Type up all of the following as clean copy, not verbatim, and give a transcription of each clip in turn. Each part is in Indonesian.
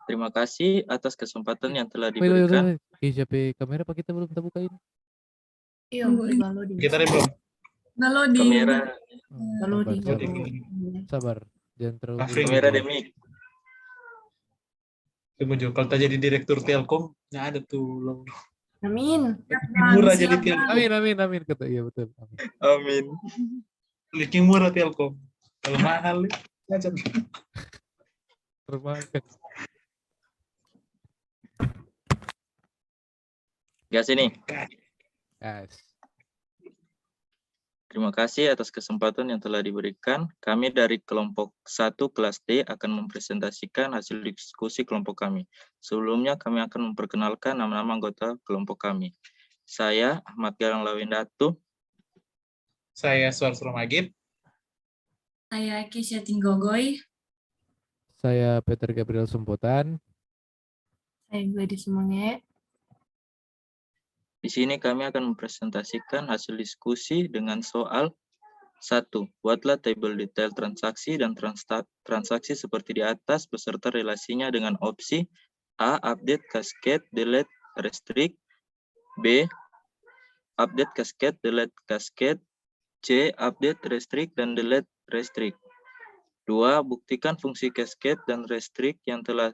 Terima kasih atas kesempatan yang telah Wait. diberikan. KJP kamera apa kita belum kita bukain? Iya, juga loading. Kita belum. Nggak loading. Kamera Nggak loading. Sabar. Jangan terlalu Buffering. buru. kamera demi. Tunggu Jo, kalau tak jadi direktur Telkom, nggak ada tuh. Amin. Murah jadi Telkom. Amin kata iya betul. Amin. Amin. Liking murah Telkom. Kalau mahal, cacat. Termakan. Gas ini. Guys. Terima kasih atas kesempatan yang telah diberikan. Kami dari kelompok 1 kelas D akan mempresentasikan hasil diskusi kelompok kami. Sebelumnya kami akan memperkenalkan nama-nama anggota kelompok kami. Saya Ahmad Galang Lawendatu. Saya Suarso Magid. Saya Kesia Tinggogoy. Saya Peter Gabriel Sumputan. Saya gue di Semange. Di sini kami akan mempresentasikan hasil diskusi dengan soal 1. Buatlah tabel detail transaksi dan transaksi seperti di atas beserta relasinya dengan opsi A. Update, cascade, delete, restrict. B. Update, cascade, delete, cascade. C. Update, restrict, dan delete, restrict. 2. Buktikan fungsi cascade dan restrict yang telah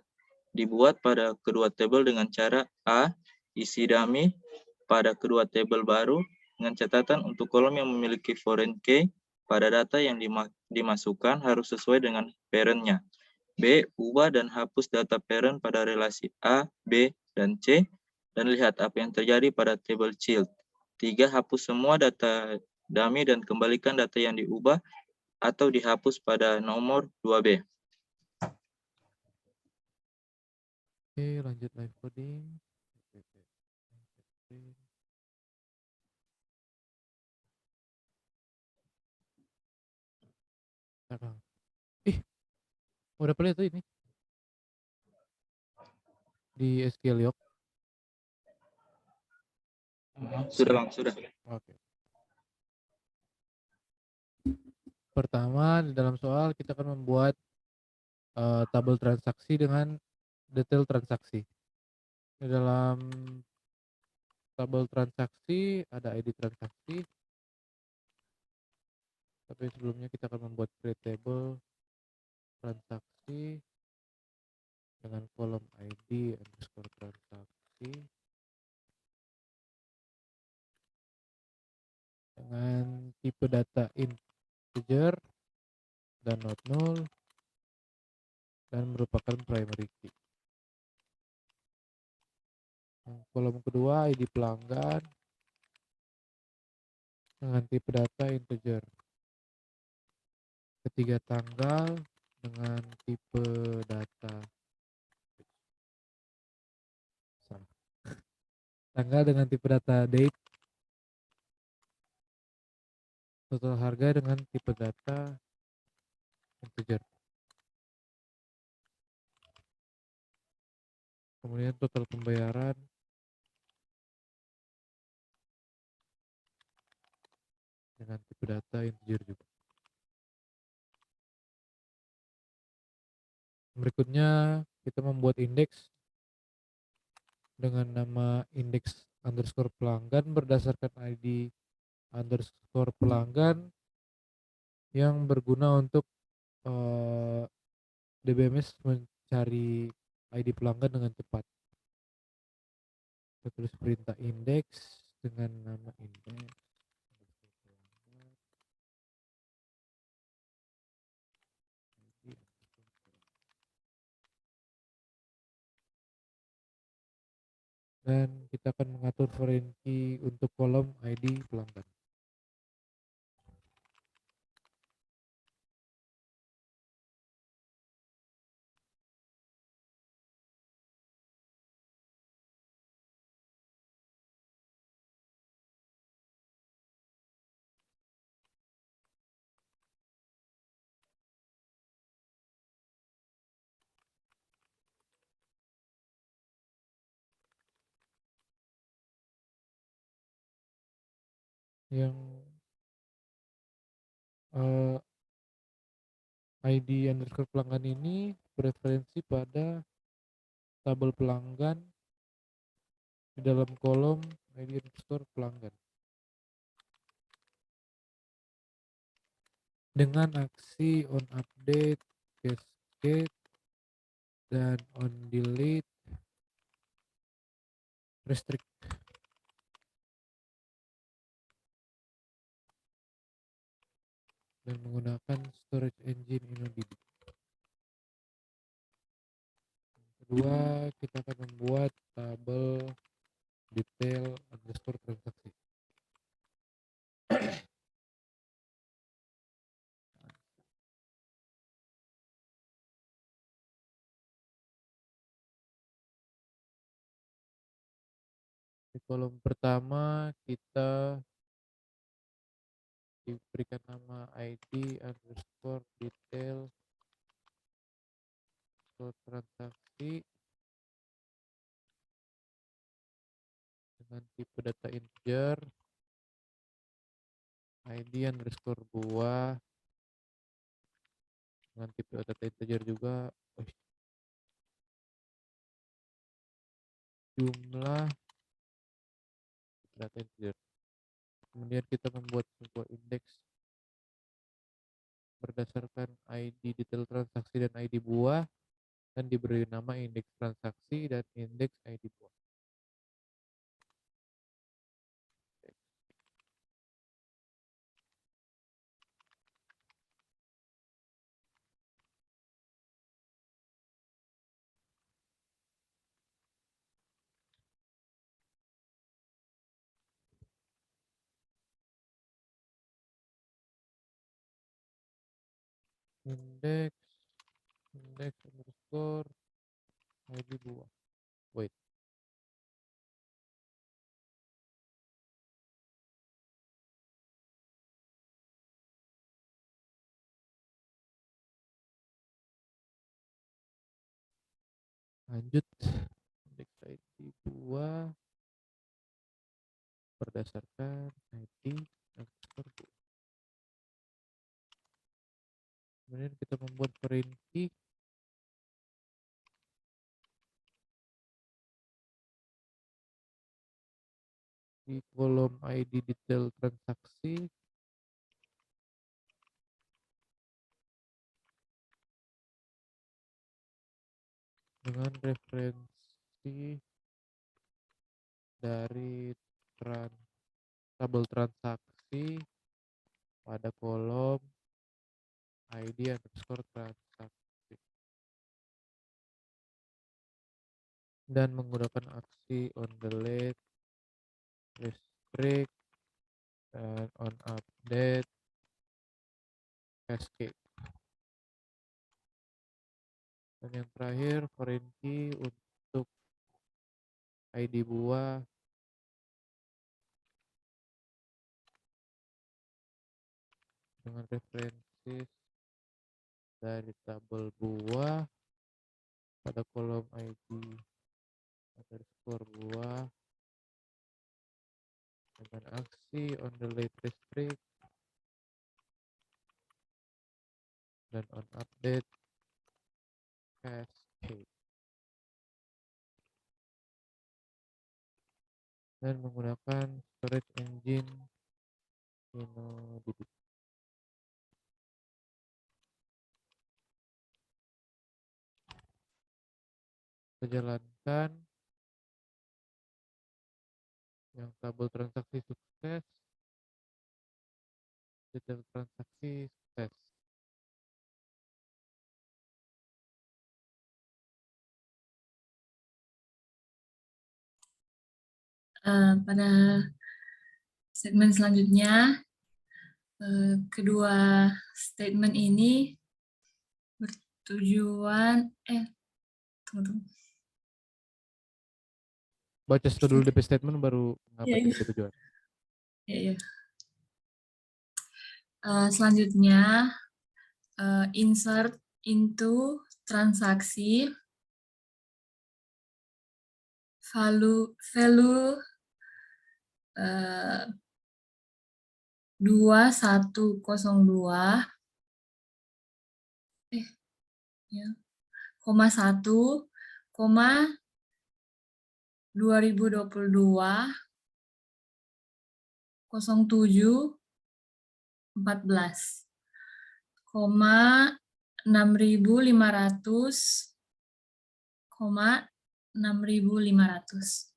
dibuat pada kedua tabel dengan cara A. Isi dummy pada kedua tabel baru dengan catatan untuk kolom yang memiliki foreign key pada data yang dimasukkan harus sesuai dengan parent-nya. B. Ubah dan hapus data parent pada relasi A, B, dan C dan lihat apa yang terjadi pada tabel child. 3. Hapus semua data dummy dan kembalikan data yang diubah atau dihapus pada nomor 2B. Oke, lanjut live coding. Udah play tuh ini di SQL Yok. Sudah Bang, sudah. Oke. Pertama di dalam soal kita akan membuat tabel transaksi dengan detail transaksi. Di dalam tabel transaksi ada ID transaksi. Tapi sebelumnya kita akan membuat create table transaksi dengan kolom ID underscore transaksi dengan tipe data integer dan not null dan merupakan primary key. Kolom kedua ID pelanggan dengan tipe data integer. Ketiga tanggal dengan tipe data tanggal dengan tipe data date. Total harga dengan tipe data integer. Kemudian total pembayaran dengan tipe data integer juga. Berikutnya kita membuat indeks dengan nama indeks underscore pelanggan berdasarkan ID underscore pelanggan yang berguna untuk DBMS mencari ID pelanggan dengan cepat. Kita tulis perintah indeks dengan nama indeks dan kita akan mengatur foreign key untuk kolom ID pelanggan. Yang ID underscore pelanggan ini bereferensi pada tabel pelanggan di dalam kolom ID underscore pelanggan dengan aksi on update, cascade, dan on delete, restrict. Dan menggunakan storage engine InnoDB. Kedua, kita akan membuat tabel detail underscore transaksi. Di kolom pertama kita diberikan nama ID underscore detail transaksi dengan tipe data integer, ID underscore buah dengan tipe data integer juga, jumlah data integer. Kemudian kita membuat sebuah indeks berdasarkan ID detail transaksi dan ID buah, dan diberi nama indeks transaksi dan indeks ID buah. Indeks underscore ID buah. Wait. Lanjut, indeks ID buah berdasarkan ID underscore buah. Kemudian kita membuat foreign key di kolom ID detail transaksi dengan referensi dari tabel transaksi pada kolom ID underscore transaksi dan menggunakan aksi on delete, restrict, dan on update, cascade. Dan yang terakhir foreign key untuk ID buah dengan referensi dari tabel buah pada kolom ID underscore buah dengan aksi on delete, restrict, dan on update, cascade. Dan menggunakan storage engine InnoDB. Kita jalankan yang tabel transaksi sukses, detail transaksi sukses. Pada segmen selanjutnya, kedua statement ini bertujuan tunggu. Baca dulu DP statement baru apa Iya, yang iya. tujuan. Ya. Selanjutnya, insert into transaksi value 2102 1, 2022 07 14, 6.500, 6.500.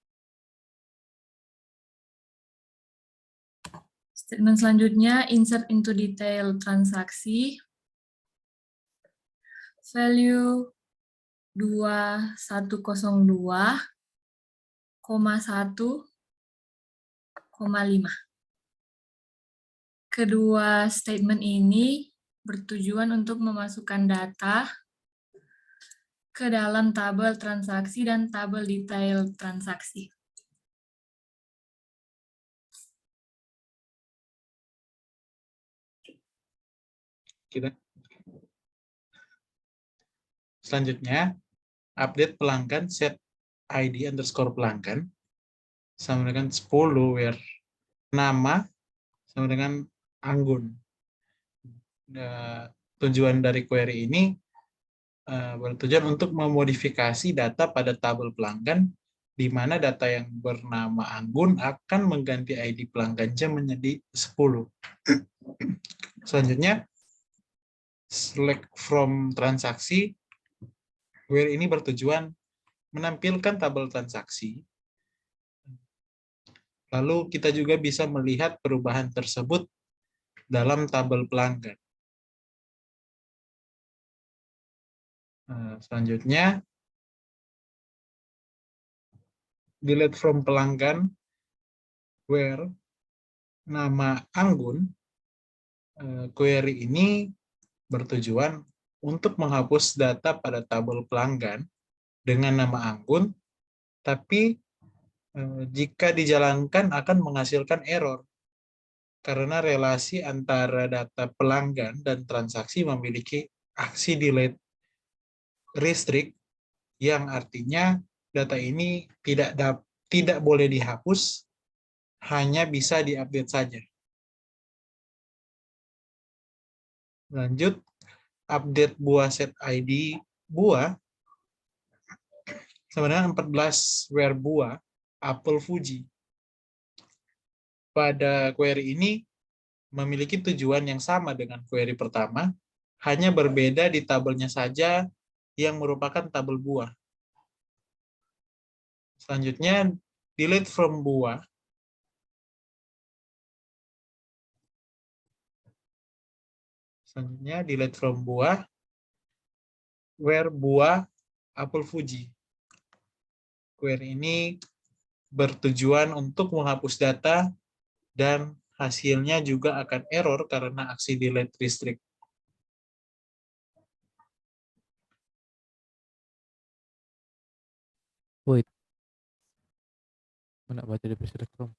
Statement selanjutnya, insert into detail transaksi. Value 2102,1,5. Kedua statement ini bertujuan untuk memasukkan data ke dalam tabel transaksi dan tabel detail transaksi. Kita. Selanjutnya, update pelanggan set ID underscore pelanggan sama dengan 10 where nama sama dengan Anggun. Tujuan dari query ini bertujuan untuk memodifikasi data pada tabel pelanggan di mana data yang bernama Anggun akan mengganti ID pelanggannya menjadi 10. Selanjutnya, select from transaksi, where ini bertujuan menampilkan tabel transaksi. Lalu kita juga bisa melihat perubahan tersebut dalam tabel pelanggan. Selanjutnya, delete from pelanggan, where nama Anggun, query ini bertujuan untuk menghapus data pada tabel pelanggan dengan nama Anggun, tapi jika dijalankan akan menghasilkan error karena relasi antara data pelanggan dan transaksi memiliki aksi delete restrict yang artinya data ini tidak boleh dihapus, hanya bisa diupdate saja. Lanjut, update buah set ID buah sama dengan 14 where buah apel Fuji. Pada query ini memiliki tujuan yang sama dengan query pertama, hanya berbeda di tabelnya saja yang merupakan tabel buah. Selanjutnya, delete from buah. Selanjutnya, delete from buah, where buah apel Fuji. Query ini bertujuan untuk menghapus data dan hasilnya juga akan error karena aksi delete restrict. Wait. Mana baca di select from?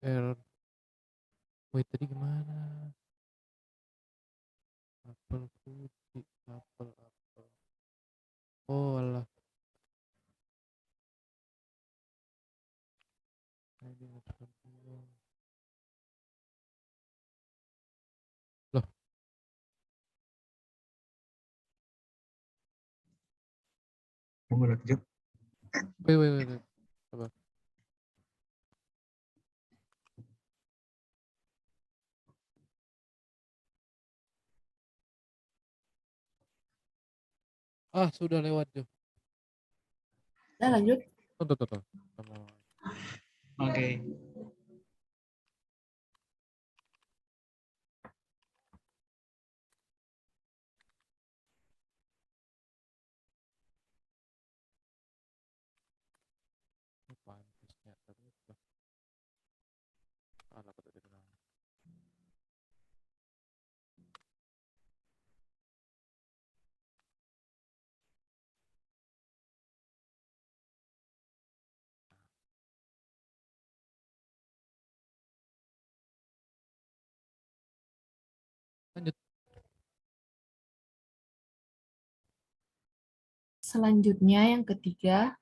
Error. Wait, tadi gimana? Apel Fuji, apel. Oh, alah. Loh. Lanjut. Wait. Sabar. Sudah lewat, Jo. Nah, lanjut. Tuh. Oke. Pantasnya terus. Alah, kata dia bilang. Lanjut. Selanjutnya yang ketiga,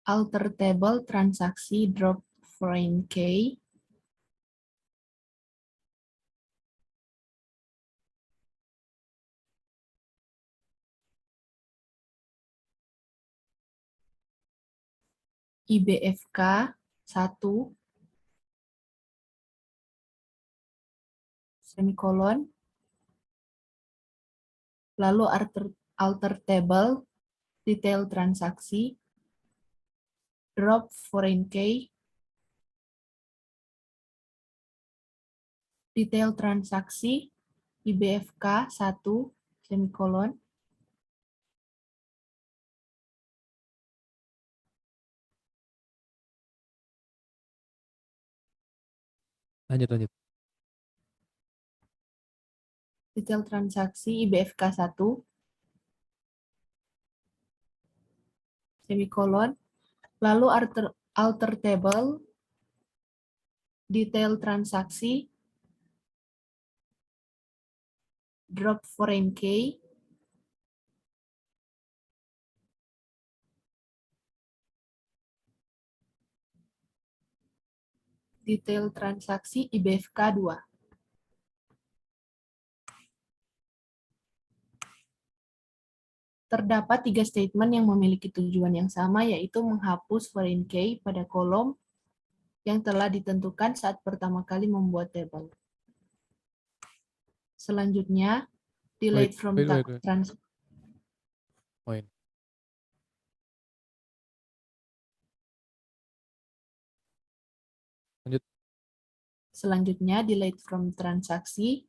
alter table transaksi drop foreign key. IBFK 1, semikolon, lalu alter table, detail transaksi, drop foreign key, detail transaksi, IBFK 1, semikolon, Lanjut. detail transaksi IBFK 1, semikolon, lalu alter table, detail transaksi, drop foreign key, detail transaksi IBFK 2. Terdapat 3 statement yang memiliki tujuan yang sama, yaitu menghapus foreign key pada kolom yang telah ditentukan saat pertama kali membuat tabel. Selanjutnya, delete from wait. transaction. Poin. Lanjut. Selanjutnya, delete from transaksi,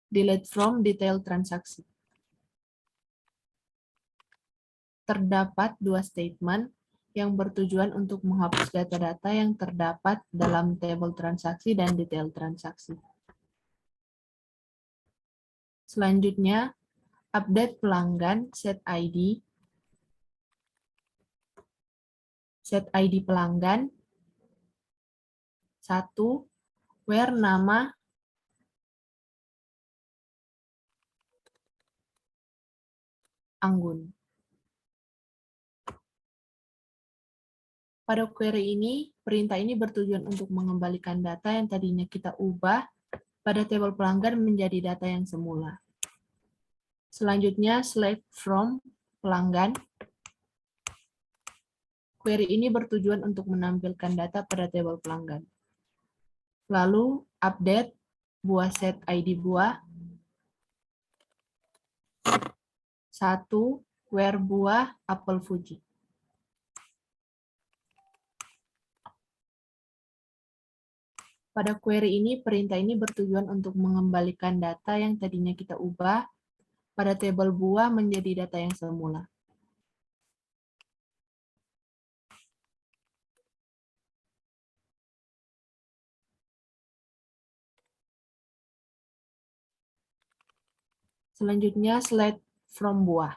delete from detail transaksi. Terdapat 2 statement yang bertujuan untuk menghapus data-data yang terdapat dalam tabel transaksi dan detail transaksi. Selanjutnya, update pelanggan set ID pelanggan 1, where nama Anggun. Pada query ini, perintah ini bertujuan untuk mengembalikan data yang tadinya kita ubah pada tabel pelanggan menjadi data yang semula. Selanjutnya, select from pelanggan. Query ini bertujuan untuk menampilkan data pada tabel pelanggan. Lalu, update buah set ID buah. 1, where buah apel Fuji. Pada query ini, perintah ini bertujuan untuk mengembalikan data yang tadinya kita ubah pada tabel buah menjadi data yang semula. Selanjutnya, select from buah.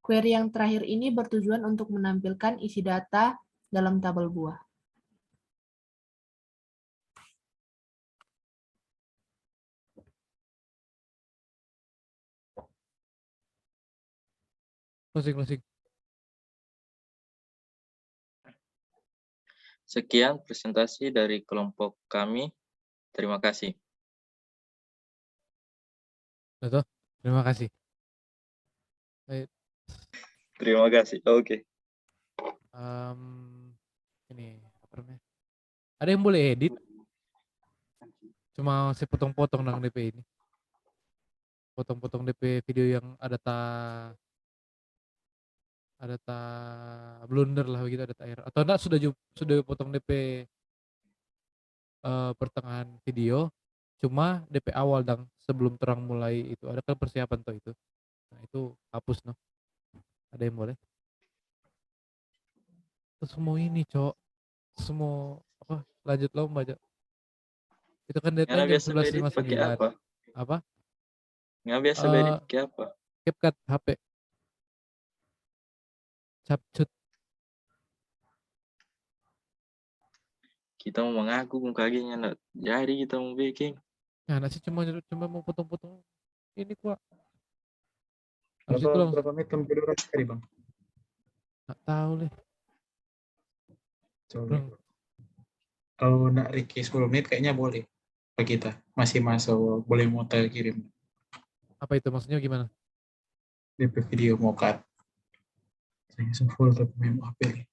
Query yang terakhir ini bertujuan untuk menampilkan isi data dalam tabel buah. Closing. Sekian presentasi dari kelompok kami. Terima kasih. Betul. Terima kasih. Baik. Terima kasih. Oke. Ini apa namanya? Ada yang boleh edit? Cuma saya potong-potong dengan DP ini. Potong-potong DP video yang ada blunder lah begitu, ada error. Atau enggak sudah potong DP pertengahan video, cuma DP awal dan sebelum terang mulai itu ada kan persiapan tuh itu. Nah, itu hapus no. Ada yang boleh? Terus semua ini, Cok. Semua apa? Lanjut lomba, Cok. Itu kan Karena deadline jam biasa edit pakai 11.59. apa? Apa? Nggak biasa edit pakai apa? CapCut HP. Capcut. Kita mau mengaku kakinya enggak jadi kita mau bikin. Nah, nasi cuma mau potong-potong ini kok. Habis itu langsung Berapa menit kamu tidur hari, Bang? nggak tahu deh. Coba. Kalau nak Ricky 10 menit kayaknya boleh. Bagi kita masih masuk, boleh muter kirim. Apa itu maksudnya gimana? DP video mau cut. Saya full tapi memang HP nih.